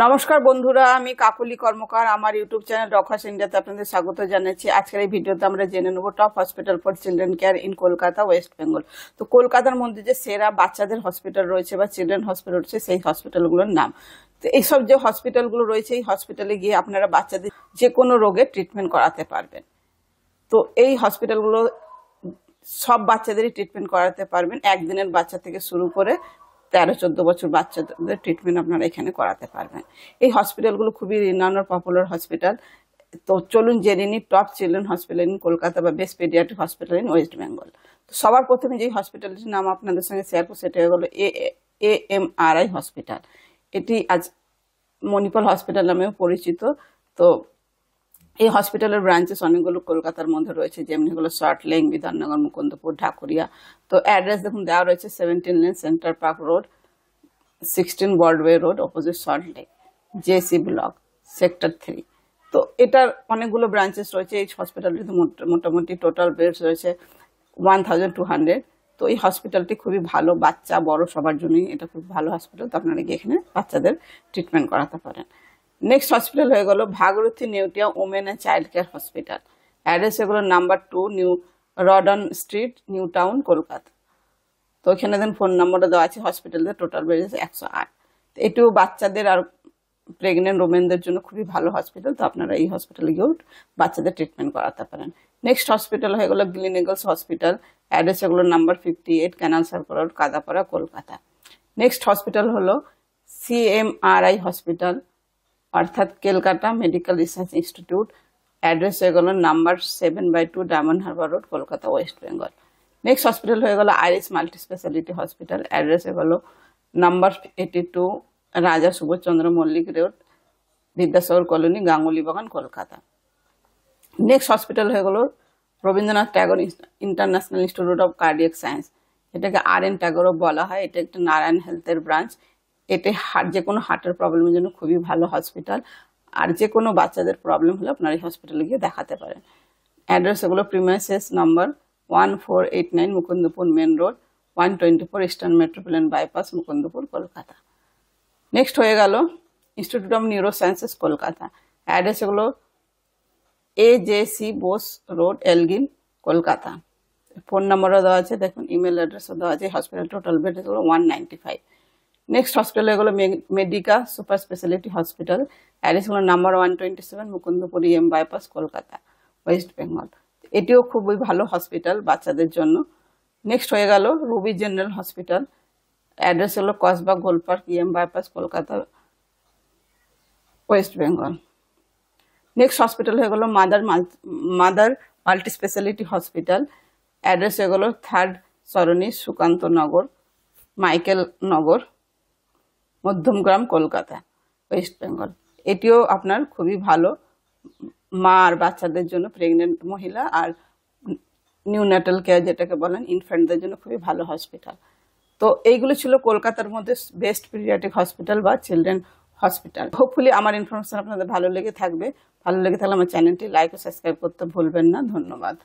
নমস্কার বন্ধুরা, আমি কাকলি কর্মকার। আমার ইউটিউব চ্যানেল ডক্টরস ইন্ডিয়াতে আপনাদের স্বাগত জানাচ্ছি। আজকের এই ভিডিওতে আমরা জেনে নেব top hospital for children care in Kolkata, West Bengal. তো কলকাতার মধ্যে যে সেরা বাচ্চাদের হসপিটাল রয়েছে বা চিলড্রেন হসপিটাল রয়েছে, সেই হসপিটালগুলোর নাম। তো এইসব যে হসপিটালগুলো রয়েছে, এই হসপিটালে গিয়ে আপনারা বাচ্চাদের যে কোনো রোগের ট্রিটমেন্ট করাতে পারবেন। তো এই হসপিটালগুলো সব বাচ্চাদেরই ট্রিটমেন্ট করাতে পারবেন, একদিনের বাচ্চা থেকে শুরু করে 13-14 বছর বাচ্চাদের ট্রিটমেন্ট আপনারা এখানে করাতে পারবেন। এই হসপিটালগুলো খুবই রিনাউন্ড পপুলার হসপিটাল। তো চলুন জেনে নিই top children hospital in Kolkata বা best paediatric hospital in West Bengal. তো সবার প্রথমে যে হসপিটালটির নাম আপনাদের সঙ্গে শেয়ার করবো সেটা হলো AMRI হসপিটাল। এটি আজ মণিপাল হসপিটাল নামেও পরিচিত। তো এই হসপিটালের ব্রাঞ্চেস অনেকগুলো কলকাতার মধ্যে রয়েছে, যেমনি হলো সল্টলেক, বিধাননগর, মুকুন্দপুর, ঢাকুরিয়া। তো অ্যাড্রেস দেখুন দেওয়া রয়েছে 17 lane centre park road, 16 Broadway road, opposite Salt Lake, JC block, sector 3। তো এটার অনেকগুলো ব্রাঞ্চেস রয়েছে। এই হসপিটালটিতে মোটামুটি টোটাল বেডস রয়েছে 1200। তো এই হসপিটালটি খুবই ভালো, বাচ্চা বড় সবার জন্যই এটা খুব ভালো হসপিটাল। তো আপনারা গিয়ে এখানে বাচ্চাদের ট্রিটমেন্ট করাতে পারেন। নেক্সট হসপিটাল হয়ে গেল Bhagirathi Neotia women and child care hospital. Address এগুলো number 2 New Rawdon Street, New Town, Kolkata. তো এখানে দেন ফোন নম্বরটা দেওয়া আছে। হসপিটালের টোটাল বেড 108। তো এটিও বাচ্চাদের আর প্রেগনেন্ট ওমেনদের জন্য খুবই ভালো হসপিটাল। তো আপনারা এই হসপিটালে গিয়েও বাচ্চাদের ট্রিটমেন্ট করাতে পারেন। নেক্সট হসপিটাল হয়ে গেল গ্লিনিগলস হসপিটাল। অ্যাড্রেস এগুলো number 58 canal circle road, Kadapara, Kolkata. Next hospital হলো CMRI হসপিটাল, অর্থাৎ Calcutta medical research institute. Address হয়ে গেল number 7/2 diamond Harbour road, Kolkata, West Bengal. Next hospital হয়ে গেল iris multi speciality Hospital. Address হয়ে গেল নাম্বার 82 রাজা সুভাষচন্দ্র মল্লিক রোড, বিদ্যাসাগর কলোনি, গাঙ্গুলি বাগান, কলকাতা। নেক্সট হসপিটাল হয়ে গেল Rabindranath Tagore international institute of cardiac science. এটাকে RN ট্যাগরও বলা হয়। এটা একটা নারায়ণ হেলথের ব্রাঞ্চ। এতে যে কোনো হার্টের প্রবলেমের জন্য খুবই ভালো হসপিটাল। আর যে কোনো বাচ্চাদের প্রবলেম হলে আপনারা এই হসপিটালে গিয়ে দেখাতে পারেন। অ্যাড্রেস এগুলো premises number 1489 Mukundapur Main Road, 124 Eastern Metropolitan Bypass, Mukundapur, Kolkata. Next হয়ে গেল Institute of Neurosciences, Kolkata. Address এগুলো AJC Bose Road, Elgin, Kolkata. Phone নম্বরও দেওয়া আছে, দেখুন ইমেল অ্যাড্রেসও দেওয়া আছে। হসপিটাল টোটাল বেড হলো 195। নেক্সট হসপিটাল হয়ে গেল Medica Super Speciality Hospital. Address হলো number 127 Mukundapur EM bypass, Kolkata, West Bengal. এটিও খুবই ভালো হসপিটাল বাচ্চাদের জন্য। নেক্সট হয়ে গেল রুবি জেনারেল হসপিটাল। অ্যাড্রেস হলো Kasba Golpark EM bypass, Kolkata, West Bengal. Next hospital হয়ে গেল mother multi speciality Hospital. Address হয়ে গেল 3rd সরণি, সুকান্ত নগর, মাইকেল নগর, মধ্যমগ্রাম, কলকাতা, ওয়েস্ট বেঙ্গল। এটিও আপনার খুবই ভালো মা আর বাচ্চাদের জন্য, প্রেগনেন্ট মহিলা আর নিউন্যাটাল কেয়ার যেটাকে বলেন, ইনফ্যান্টদের জন্য খুবই ভালো হসপিটাল। তো এইগুলো ছিল কলকাতার মধ্যে বেস্ট পেডিয়াট্রিক হসপিটাল বা চিলড্রেন হসপিটাল। হোপফুলি আমার ইনফরমেশন আপনাদের ভালো লেগে থাকবে। ভালো লেগে থাকলে আমার চ্যানেলটি লাইক ও সাবস্ক্রাইব করতে ভুলবেন না। ধন্যবাদ।